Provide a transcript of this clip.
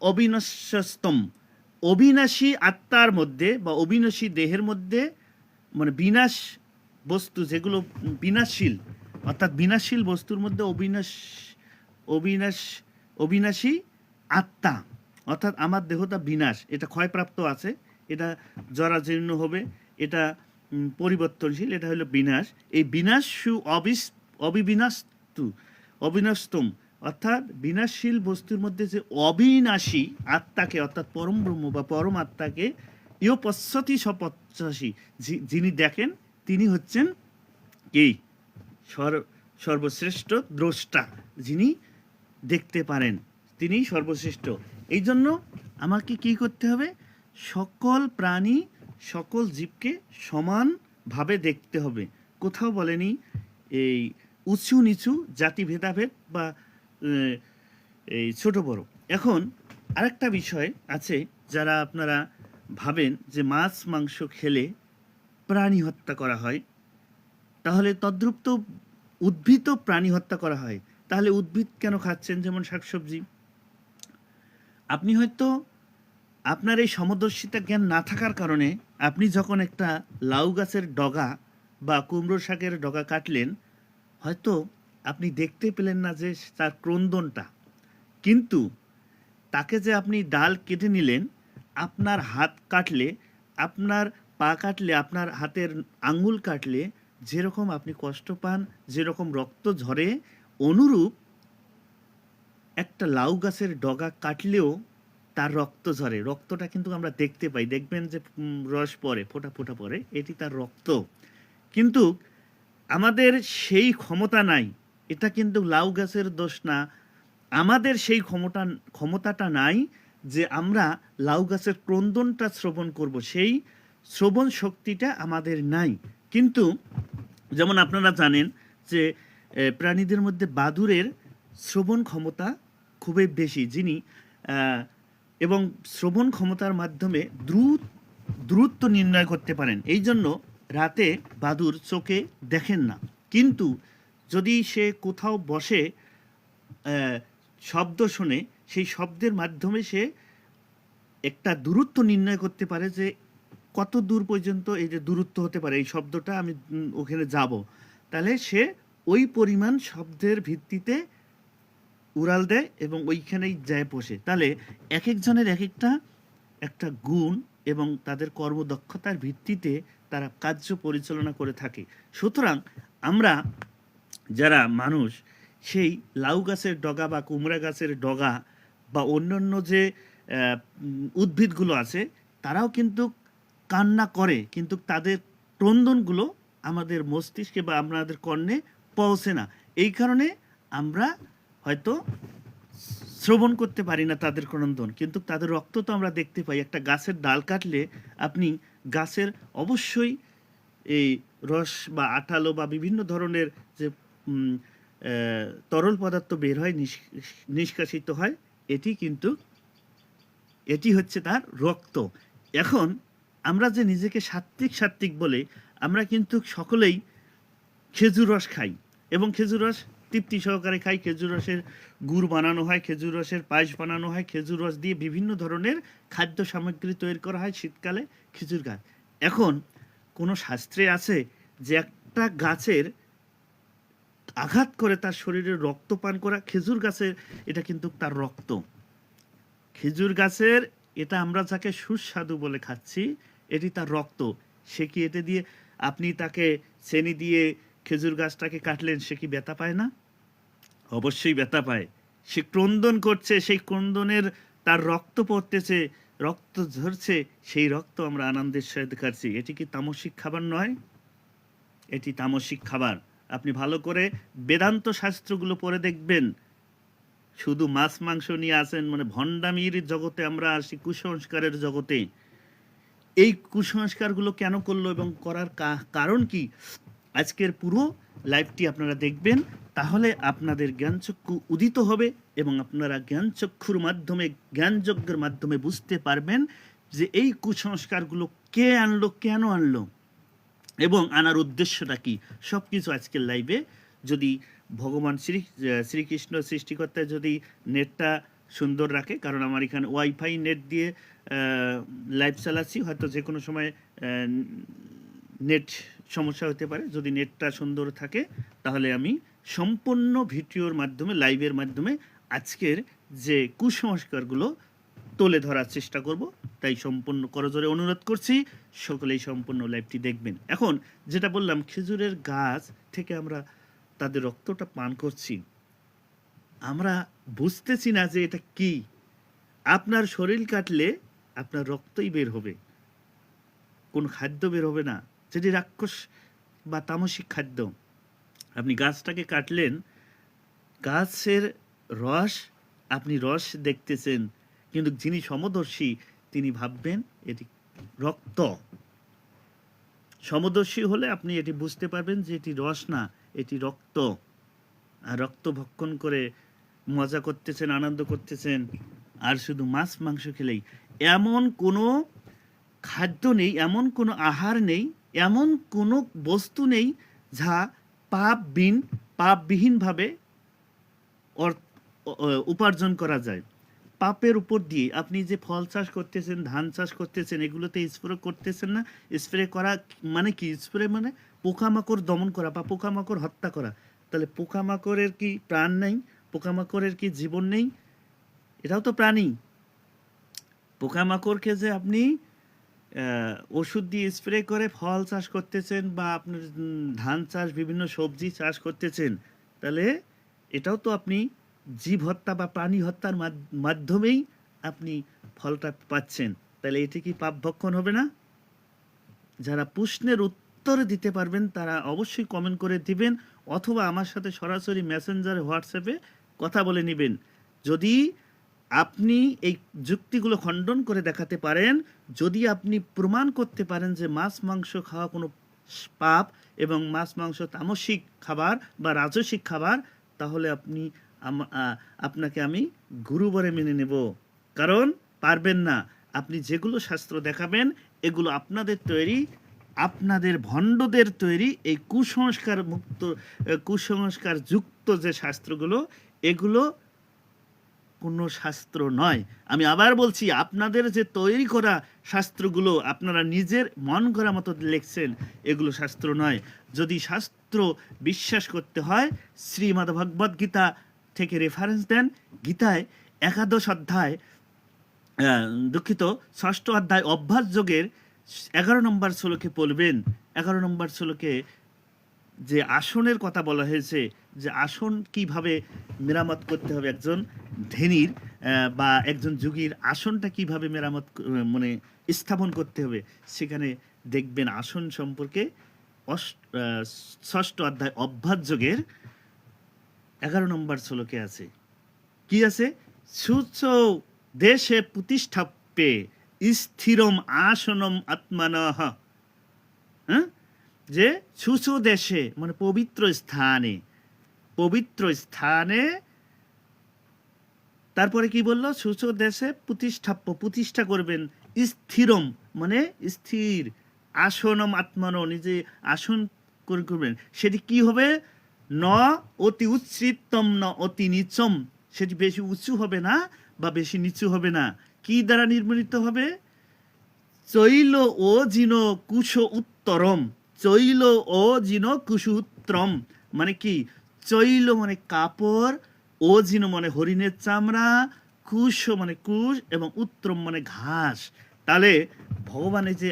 অবিনশ্বস্তম, অবিনাশী আত্মার মধ্যে বা অবিনাশী দেহের মধ্যে, মানে বিনাশ বস্তু যেগুলো বিনাশশীল, অর্থাৎ বিনাশশীল বস্তুর মধ্যে অবিনাশ অবিনাশী আত্মা, অর্থাৎ আমার দেহটা বিনাশ, এটা ক্ষয়প্রাপ্ত আছে, এটা জরাজীর্ণ হবে, এটা পরিবর্তনশীল, এটা হলো বিনাশ। এই বিনাশু অবিবিনাস্তু অবিনস্তম, অর্থাৎ বিনাশশীল বস্তুর মধ্যে যে অবিনাশী আত্মাকে, অর্থাৎ পরম ব্রহ্ম বা পরম আত্মাকে, ইয় পশ্চাতি সপচ্ছাসী, যিনি দেখেন তিনি হচ্ছেন কি সর্বশ্রেষ্ঠ দ্রষ্টা, যিনি দেখতে পারেন তিনি সর্বশ্রেষ্ঠ। এই জন্য আমাকে কি করতে হবে? সকল প্রাণী সকল জীবকে সমানভাবে দেখতে হবে। কোথাও বলেনি এই উঁচু নিচু, জাতি ভেদাভেদ বা এই ছোট বড়। এখন আরেকটা বিষয় আছে, যারা আপনারা ভাবেন যে মাছ মাংস খেলে প্রাণী হত্যা করা হয়, তাহলে তদ্রূপ তো উদ্ভিদ প্রাণী হত্যা করা হয়, তাহলে উদ্ভিদ কেন খাচ্ছেন? যেমন শাকসবজি। আপনি হয়তো আপনার এই সমদর্শিতা জ্ঞান না থাকার কারণে আপনি যখন একটা লাউ গাছের ডগা বা কুমড়ো শাকের ডগা কাটলেন, হয়তো আপনি দেখতে পেলেন না যে তার ক্রন্দনটা, কিন্তু তাকে যে আপনি ডাল কেটে নিলেন, আপনার হাত কাটলে, আপনার পা কাটলে, আপনার হাতের আঙ্গুল কাটলে যেরকম আপনি কষ্ট পান, যেরকম রক্ত ঝরে, অনুরূপ একটা লাউ গাছের ডগা কাটলেও তার রক্ত ঝরে। রক্তটা কিন্তু আমরা দেখতে পাই, দেখবেন যে রস পড়ে, ফোঁটা ফোঁটা পড়ে, এটি তার রক্ত। কিন্তু আমাদের সেই ক্ষমতা নাই, এটা কিন্তু লাউ গাছের দোষ না, আমাদের সেই ক্ষমতাটা নাই যে আমরা লাউ গাছের ক্রন্দনটা শ্রবণ করব, সেই শ্রবণ শক্তিটা আমাদের নাই। কিন্তু যেমন আপনারা জানেন যে প্রাণীদের মধ্যে বাদুড়ের শ্রবণ ক্ষমতা খুবই বেশি, যিনি এবং শ্রবণ ক্ষমতার মাধ্যমে দূরত্ব নির্ণয় করতে পারেন। এই জন্য রাতে বাদুড় চোখে দেখেন না, কিন্তু যদি সে কোথাও বসে শব্দ শোনে, সেই শব্দের মাধ্যমে সে একটা দূরত্ব নির্ণয় করতে পারে যে কত দূর পর্যন্ত এই যে দূরত্ব হতে পারে, এই শব্দটা আমি ওখানে যাব, তাহলে সে ওই পরিমাণ শব্দের ভিত্তিতে উড়াল দেয় এবং ওইখানেই যায় বসে। তাহলে এক একজনের এক একটা গুণ এবং তাদের কর্মদক্ষতার ভিত্তিতে তারা কার্য পরিচালনা করে থাকে। সুতরাং আমরা যারা মানুষ, সেই লাউ গাছের ডগা বা কুমড়া গাছের ডগা বা অন্যান্য যে উদ্ভিদগুলো আছে, তারাও কিন্তু কান্না করে, কিন্তু তাদের ক্রন্দনগুলো আমাদের মস্তিষ্কে বা আমাদের কর্ণে পৌঁছে না। এই কারণে আমরা হয়তো শ্রবণ করতে পারি না তাদের ক্রন্দন, কিন্তু তাদের রক্ত তো আমরা দেখতে পাই। একটা গাছের ডাল কাটলে আপনি গাছের অবশ্যই এই রস বা আঠালো বা বিভিন্ন ধরনের যে তরল পদার্থ বের হয়, নিষ্কাশিত হয়, এটি হচ্ছে তার রক্ত। এখন আমরা যে নিজেকে সাত্ত্বিক বলে, আমরা কিন্তু সকলেই খেজুর রস খাই এবং খেজুর রস তৃপ্তি সহকারে খাই। খেজুর রসের গুড় বানানো হয়, খেজুর রসের পায়েস বানানো হয়, খেজুর রস দিয়ে বিভিন্ন ধরনের খাদ্য সামগ্রী তৈরি করা হয় শীতকালে খেজুর গাছ। এখন কোনো শাস্ত্রে আছে যে একটা গাছের আঘাত করে তার শরীরে রক্ত পান করা? খেজুর গাছের এটা কিন্তু তার রক্ত, খেজুর গাছের এটা আমরা যাকে সুস্বাদু বলে খাচ্ছি, এটি তার রক্ত। সে কি এতে দিয়ে আপনি তাকে চেনি দিয়ে খেজুর গাছটাকে কাটলেন, সে কি ব্যথা পায় না? অবশ্যই ব্যথা পায়। সে ক্রন্দন করছে, সেই ক্রন্দনের তার রক্ত পড়তেছে, রক্ত ঝরছে, সেই রক্ত আমরা আনন্দের সাথে খাচ্ছি। এটি কি তামসিক খাবার নয়? এটি তামসিক খাবার। আপনি ভালো করে বেদান্ত শাস্ত্রগুলো পড়ে দেখবেন। শুধু মাছ মাংস নিয়ে আসেন, মানে ভণ্ডামির জগতে আমরা আসি, কুসংস্কারের জগতে। এই কুসংস্কারগুলো কেন করলো এবং করার কারণ কি, আজকের পুরো লাইভটি আপনারা দেখবেন, তাহলে আপনাদের জ্ঞানচক্ষু উদিত হবে এবং আপনারা জ্ঞানচক্ষুর মাধ্যমে, জ্ঞানযজ্ঞের মাধ্যমে বুঝতে পারবেন যে এই কুসংস্কারগুলো কে আনলো, কেন আনলো এবং আনার উদ্দেশ্যটা কি। সব কিছু আজকের লাইভে, যদি ভগবান শ্রীকৃষ্ণ সৃষ্টিকর্তা যদি নেটটা সুন্দর রাখে, কারণ আমার এখানে ওয়াইফাই নেট দিয়ে লাইভ চালাচ্ছি, হয়তো যে কোনো সময় নেট সমস্যা হতে পারে। যদি নেটটা সুন্দর থাকে তাহলে আমি সম্পূর্ণ ভিডিওর মাধ্যমে, লাইভের মাধ্যমে আজকের যে কুসংস্কারগুলো তুলে ধরার চেষ্টা করব। তাই সম্পূর্ণ করজোরে অনুরোধ করছি সকলেই সম্পূর্ণ লাইভটি দেখবেন। এখন যেটা বললাম, খেজুরের গাছ থেকে আমরা তাদের রক্তটা পান করছি, আমরা বুঝতেছি না যে এটা কি। আপনার শরীর কাটলে আপনার রক্তই বের হবে, কোন খাদ্য বের হবে না, যেটি রাক্ষস বা তামসিক খাদ্য। আপনি গাছটাকে কাটলেন, গাছের রস, আপনি রস দেখতেছেন, কিন্তু যিনি সমদর্শী তিনি ভাববেন এটি রক্ত। সমদর্শী হলে আপনি এটি বুঝতে পারবেন যে এটি রস না, এটি রক্ত। আর রক্ত ভক্ষণ করে মজা করতেছেন, আনন্দ করতেছেন, আর শুধু মাছ মাংস খেলেই। এমন কোনো খাদ্য নেই, এমন কোনো আহার নেই, এমন কোনো বস্তু নেই যা পাপবিহীনভাবে উপার্জন করা যায়। পাপের উপর দিয়ে আপনি যে ফল চাষ করতেছেন, ধান চাষ করতেছেন, এগুলোতে স্প্রে করতেছেন না। স্প্রে করা মানে কি? স্প্রে মানে পোকামাকড় দমন করা বা পোকামাকড় হত্যা করা। তাহলে পোকামাকড়ের কি প্রাণ নেই? পোকামাকড়ের কি জীবন নেই? এটাও তো প্রাণী। পোকামাকড়কে যে আপনি ওষুধ দিয়ে স্প্রে করে ফল চাষ করতেছেন বা আপনার ধান চাষ, বিভিন্ন সবজি চাষ করতেছেন, তাহলে এটাও তো আপনি জীব হত্যা বা প্রাণী হত্যার মাধ্যমেই আপনি ফলটা পাচ্ছেন। তাহলে এটি কি পাপ ভক্ষণ হবে না? যারা প্রশ্নের উত্তর দিতে পারবেন তারা অবশ্যই কমেন্ট করে দিবেন, অথবা আমার সাথে সরাসরি মেসেঞ্জারে, হোয়াটসঅ্যাপে কথা বলে নেবেন। যদি আপনি এই যুক্তিগুলো খণ্ডন করে দেখাতে পারেন, যদি আপনি প্রমাণ করতে পারেন যে মাছ মাংস খাওয়া কোনো পাপ এবং মাছ মাংস তামসিক খাবার বা রাজসিক খাবার, তাহলে আপনাকে আমি গুরু বলে মেনে নেব। কারণ পারবেন না। আপনি যেগুলো শাস্ত্র দেখাবেন এগুলো আপনাদের তৈরি, আপনাদের ভণ্ডদের তৈরি। এই কুসংস্কার যুক্ত যে শাস্ত্রগুলো, এগুলো কোনো শাস্ত্র নয়। আমি আবার বলছি, আপনাদের যে তৈরি করা শাস্ত্রগুলো আপনারা নিজের মন করা মতো লিখছেন, এগুলো শাস্ত্র নয়। যদি শাস্ত্র বিশ্বাস করতে হয়, শ্রীমদ্ভগবদ্ গীতা থেকে রেফারেন্স দেন। গীতায় 11 অধ্যায়, দুঃখিত 6 অধ্যায় অভ্যাস যোগের 11 নম্বর শ্লোকে বলবেন। 11 নম্বর শ্লোকে যে আসনের কথা বলা হয়েছে, যে আসন কিভাবে মেরামত করতে হবে, একজন ধেনির বা একজন যোগীর আসনটা কিভাবে মেরামত মানে স্থাপন করতে হবে, সেখানে দেখবেন আসন সম্পর্কে 6 অধ্যায় অভ্যাস যোগের 11 নম্বর শ্লোকে আছে। কি আছে? সুচ দেশে প্রতিষ্ঠাপ্যে স্থিরম আসনম আত্মানঃ। হ্যাঁ, যে সুচ দেশে মানে পবিত্র স্থানে, পবিত্র স্থানে, তারপরে কি বললো? সুচ দেশে প্রতিষ্ঠাপ্য, প্রতিষ্ঠা করবেন, স্থিরম মানে স্থির, আসনম আত্মন, নিজে আসন করবেন। সেটি কি হবে? ন অতি উচ্ছৃতম ন অতি নিচম, সেটি বেশি উঁচু হবে না বা বেশি নিচু হবে না। কি দ্বারা নির্মিত হবে? চৈল ও জিন কুশ উত্তরম, চৈল ও জিন কুশ উত্তরম মানে কি? চৈল মানে কাপড়, ও জিন মানে হরিণের চামড়া, কুশ মানে কুশ, এবং উত্তরম মানে ঘাস। তাহলে ভগবানের যে